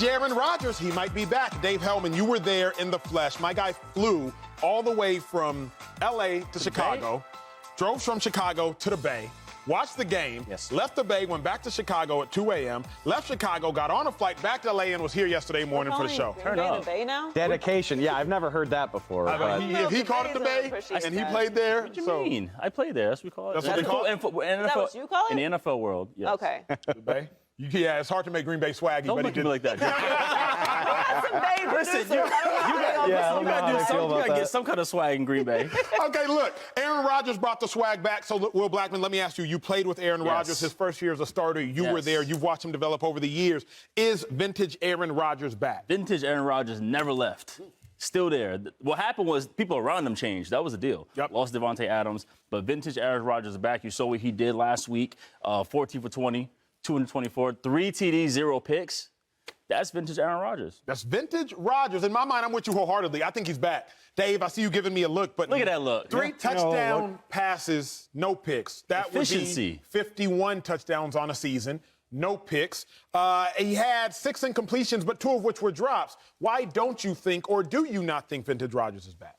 Aaron Rodgers, he might be back. Dave Helman, you were there in the flesh. My guy flew all the way from L.A. to Chicago, drove from Chicago to the Bay, watched the game, left the Bay, went back to Chicago at 2 a.m., left Chicago, got on a flight back to L.A. and was here yesterday morning for the show. Turn up. The Bay now? Dedication. Yeah, I've never heard that before. If he called it the Bay and he played there. What do you mean? I played there. That's what we call it. That's what they call it? Is that what you call it? In the NFL world, yes. Okay. The Bay? Yeah, it's hard to make Green Bay swaggy, Don't but he look at did. me like that. Listen, you gotta get some kind of swag in Green Bay. Okay, look, Aaron Rodgers brought the swag back. So, Will Blackmon, let me ask you, you played with Aaron Rodgers his first year as a starter. You were there. You've watched him develop over the years. Is vintage Aaron Rodgers back? Vintage Aaron Rodgers never left. Still there. What happened was people around him changed. That was the deal. Lost Devontae Adams, but vintage Aaron Rodgers is back. You saw what he did last week, 14 for 20. 224, 3 TDs, 0 picks. That's vintage Aaron Rodgers. That's vintage Rodgers. In my mind, I'm with you wholeheartedly. I think he's back. Dave, I see you giving me a look, but look at that look. 3 touchdown passes, no picks. That efficiency. Would be 51 touchdowns on a season, no picks. He had 6 incompletions, but 2 of which were drops. Why don't you think, or do you not think vintage Rodgers is back?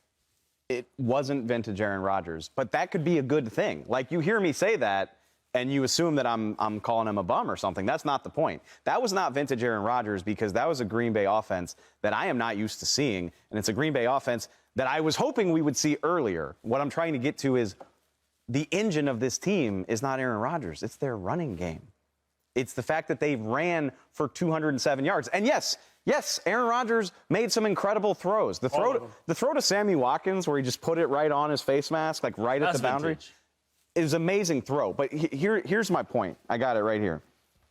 It wasn't vintage Aaron Rodgers, but that could be a good thing. Like, you hear me say that, and you assume that I'm calling him a bum or something. That's not the point. That was not vintage Aaron Rodgers because that was a Green Bay offense that I am not used to seeing, and it's a Green Bay offense that I was hoping we would see earlier. What I'm trying to get to is the engine of this team is not Aaron Rodgers. It's their running game. It's the fact that they've ran for 207 yards. And yes, Aaron Rodgers made some incredible throws. The throw to Sammy Watkins where he just put it right on his face mask, like right at the boundary. Vintage. It was an amazing throw, but here's my point. I got it right here.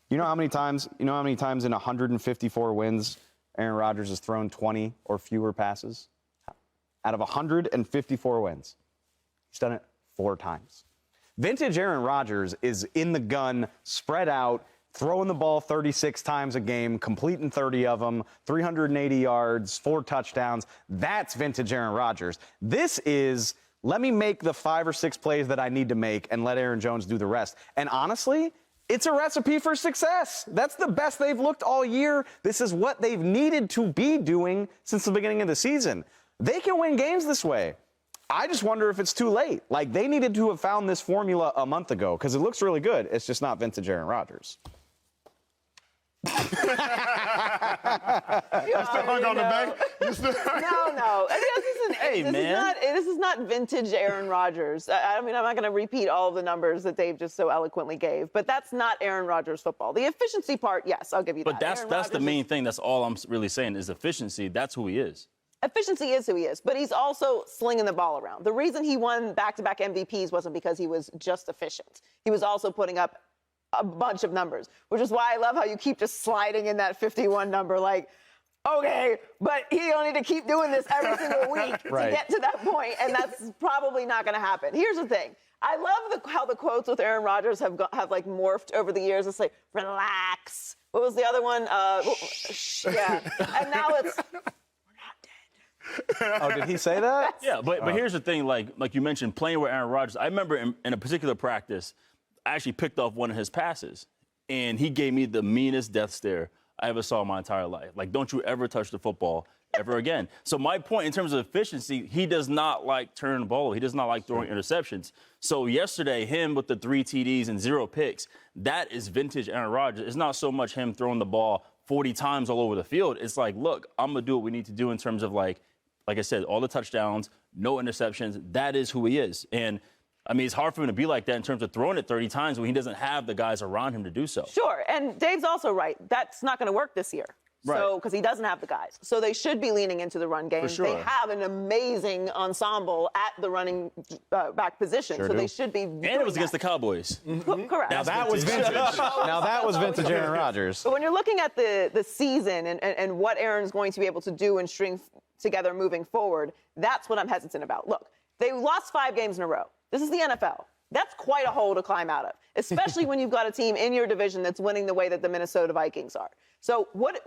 You know how many times in 154 wins Aaron Rodgers has thrown 20 or fewer passes? Out of 154 wins, he's done it 4 times. Vintage Aaron Rodgers is in the gun, spread out, throwing the ball 36 times a game, completing 30 of them, 380 yards, 4 touchdowns. That's vintage Aaron Rodgers. This is, let me make the 5 or 6 plays that I need to make and let Aaron Jones do the rest. And honestly, it's a recipe for success. That's the best they've looked all year. This is what they've needed to be doing since the beginning of the season. They can win games this way. I just wonder if it's too late. Like, they needed to have found this formula a month ago because it looks really good. It's just not vintage Aaron Rodgers. You still hung on the Bay? No. This is not vintage Aaron Rodgers. I mean, I'm not going to repeat all of the numbers that Dave just so eloquently gave, but that's not Aaron Rodgers football. The efficiency part, yes, I'll give you that. But that's the main thing. That's all I'm really saying is efficiency. That's who he is. Efficiency is who he is, but he's also slinging the ball around. The reason he won back-to-back MVPs wasn't because he was just efficient. He was also putting up a bunch of numbers, which is why I love how you keep just sliding in that 51 number. Like, okay, but he don't need to keep doing this every single week to get to that point, and that's probably not going to happen. Here's the thing. I love how the quotes with Aaron Rodgers have like morphed over the years. It's like, relax. What was the other one? Yeah. And now it's, oh, did he say that? Yeah, but here's the thing, like you mentioned, playing with Aaron Rodgers. I remember in a particular practice, I actually picked off one of his passes, and he gave me the meanest death stare I ever saw in my entire life. Like, don't you ever touch the football ever again. So my point in terms of efficiency, he does not like turning the ball over. He does not like throwing interceptions. So yesterday, him with the 3 TDs and 0 picks, that is vintage Aaron Rodgers. It's not so much him throwing the ball 40 times all over the field. It's like, look, I'm going to do what we need to do in terms of, like I said, all the touchdowns, no interceptions. That is who he is. And, I mean, it's hard for him to be like that in terms of throwing it 30 times when he doesn't have the guys around him to do so. Sure, and Dave's also right. That's not going to work this year. Right. So, because he doesn't have the guys. So they should be leaning into the run game. For sure. They have an amazing ensemble at the running back position. Sure so do. they should be And it was against the Cowboys. Correct. Now that was vintage. Now that was vintage Aaron Rodgers. But when you're looking at the season and what Aaron's going to be able to do and string together moving forward, that's what I'm hesitant about. Look, they lost 5 games in a row. This is the NFL. That's quite a hole to climb out of, especially when you've got a team in your division that's winning the way that the Minnesota Vikings are. So what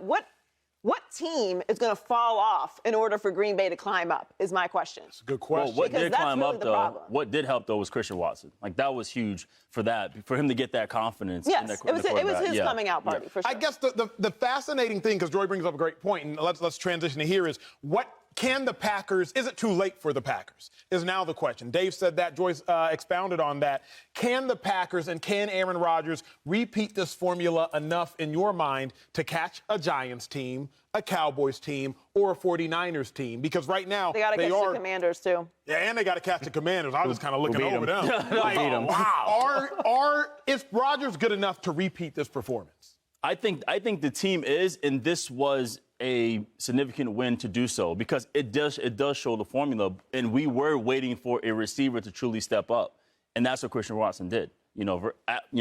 team is going to fall off in order for Green Bay to climb up, is my question. That's a good question. Well, what Because did that's climb really up, the though, problem. what did help, though, was Christian Watson. Like, that was huge for him to get that confidence. Yes, in the it was his coming out party, for sure. I guess the fascinating thing, because Joy brings up a great point, and let's transition to here, is what can the Packers, is it too late for the Packers, is now the question. Dave said that, Joyce expounded on that. Can the Packers and can Aaron Rodgers repeat this formula enough in your mind to catch a Giants team, a Cowboys team, or a 49ers team? Because right now, They got to catch the Commanders, too. Yeah, and they got to catch the Commanders. I was just kind of looking over them. Like, wow. Is Rodgers good enough to repeat this performance? I think the team is, and this was a significant win to do so because it does show the formula, and we were waiting for a receiver to truly step up, and that's what Christian Watson did.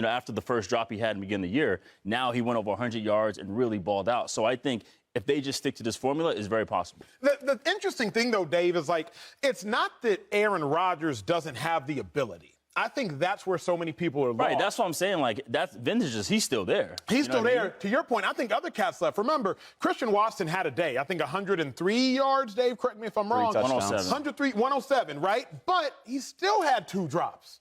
After the first drop he had in the beginning of the year, now he went over 100 yards and really balled out. So I think if they just stick to this formula, it's very possible. The interesting thing, though, Dave, is it's not that Aaron Rodgers doesn't have the ability. I think that's where so many people are lost. Right, that's what I'm saying. That's vintage. He's still there. He's still there. I mean? To your point, I think other cats left. Remember, Christian Watson had a day. I think 103 yards, Dave. Correct me if I'm wrong. 107, right? But he still had 2 drops.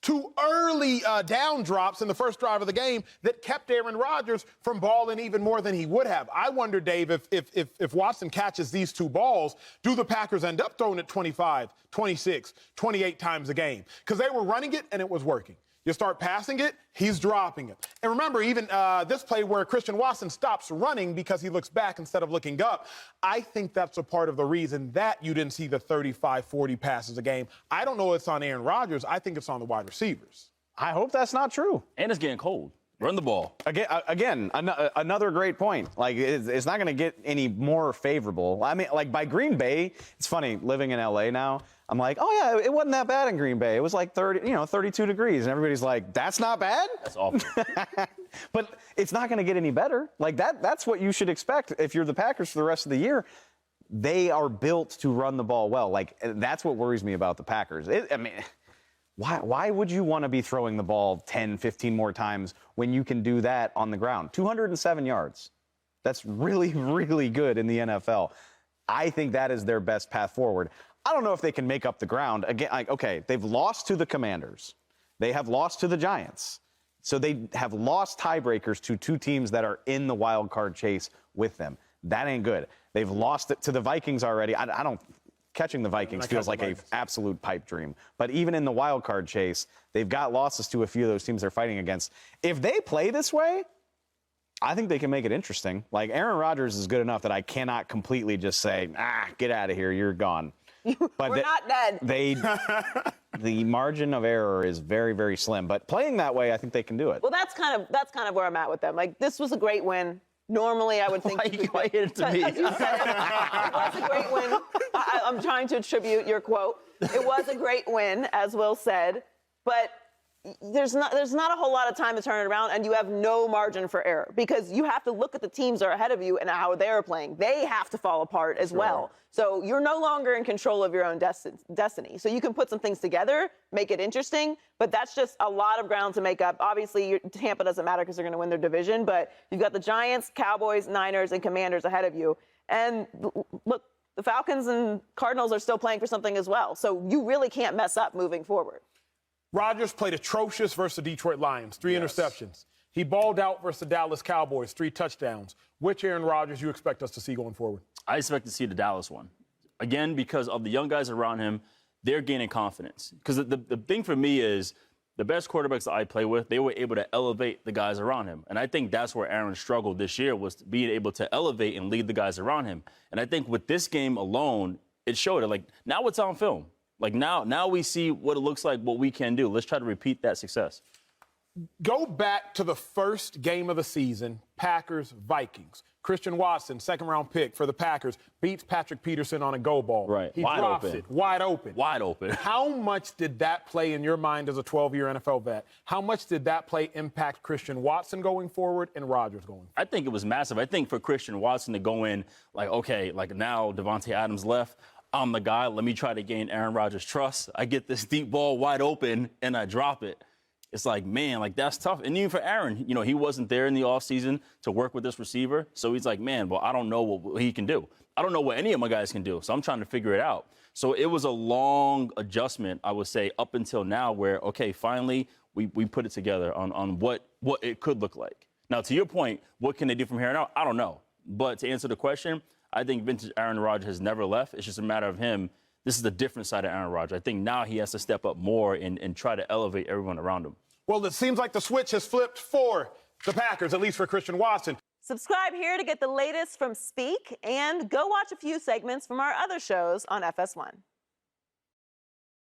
2 early down drops in the first drive of the game that kept Aaron Rodgers from balling even more than he would have. I wonder, Dave, if Watson catches these 2 balls, do the Packers end up throwing it 25, 26, 28 times a game? Because they were running it and it was working. You start passing it, he's dropping it. And remember, even this play where Christian Watson stops running because he looks back instead of looking up, I think that's a part of the reason that you didn't see the 35, 40 passes a game. I don't know if it's on Aaron Rodgers. I think it's on the wide receivers. I hope that's not true. And it's getting cold. Run the ball. Again, another great point. It's not going to get any more favorable. I mean, by Green Bay, it's funny, living in L.A. now, I'm like, oh, yeah, it wasn't that bad in Green Bay. It was 32 degrees. And everybody's like, that's not bad? That's awful. But it's not going to get any better. That's what you should expect if you're the Packers for the rest of the year. They are built to run the ball well. That's what worries me about the Packers. Why would you want to be throwing the ball 10, 15 more times when you can do that on the ground? 207 yards. That's really, really good in the NFL. I think that is their best path forward. I don't know if they can make up the ground. Again, they've lost to the Commanders. They have lost to the Giants. So they have lost tiebreakers to 2 teams that are in the wild card chase with them. That ain't good. They've lost it to the Vikings already. Catching the Vikings feels like an absolute pipe dream. But even in the wild card chase, they've got losses to a few of those teams they're fighting against. If they play this way, I think they can make it interesting. Aaron Rodgers is good enough that I cannot completely just say, get out of here, you're gone. But We're not dead. The margin of error is very, very slim. But playing that way, I think they can do it. Well, that's kind of where I'm at with them. This was a great win. Normally, I would think why hit it to me? As you said, it was a great win. I'm trying to attribute your quote. It was a great win, as Will said, but there's not a whole lot of time to turn it around, and you have no margin for error because you have to look at the teams that are ahead of you and how they're playing. They have to fall apart as well. So you're no longer in control of your own destiny. So you can put some things together, make it interesting, but that's just a lot of ground to make up. Obviously, Tampa doesn't matter because they're going to win their division, but you've got the Giants, Cowboys, Niners, and Commanders ahead of you. And look, the Falcons and Cardinals are still playing for something as well. So you really can't mess up moving forward. Rodgers played atrocious versus the Detroit Lions, 3 interceptions. He balled out versus the Dallas Cowboys, 3 touchdowns. Which Aaron Rodgers you expect us to see going forward? I expect to see the Dallas one. Again, because of the young guys around him, they're gaining confidence. Because the thing for me is the best quarterbacks that I play with, they were able to elevate the guys around him. And I think that's where Aaron struggled this year, was being able to elevate and lead the guys around him. And I think with this game alone, it showed it. Now it's on film. Now we see what it looks like, what we can do. Let's try to repeat that success. Go back to the first game of the season, Packers-Vikings. Christian Watson, second-round pick for the Packers, beats Patrick Peterson on a go ball. Right. He drops it. Wide open. Wide open. How much did that play in your mind as a 12-year NFL vet? How much did that play impact Christian Watson going forward and Rodgers going forward? I think it was massive. I think for Christian Watson to go in, now Devontae Adams left. I'm the guy. Let me try to gain Aaron Rodgers' trust. I get this deep ball wide open, and I drop it. it's like, man, like that's tough. And even for Aaron, you know, he wasn't there in the offseason to work with this receiver. So he's like, man, well, I don't know what he can do. I don't know what any of my guys can do. So I'm trying to figure it out. So it was a long adjustment, I would say, up until now where, okay, finally we put it together on what it could look like. Now, to your point, what can they do from here on out? I don't know. But to answer the question, I think vintage Aaron Rodgers has never left. It's just a matter of him. This is the different side of Aaron Rodgers. I think now he has to step up more and try to elevate everyone around him. Well, it seems like the switch has flipped for the Packers, at least for Christian Watson. Subscribe here to get the latest from Speak, and go watch a few segments from our other shows on FS1.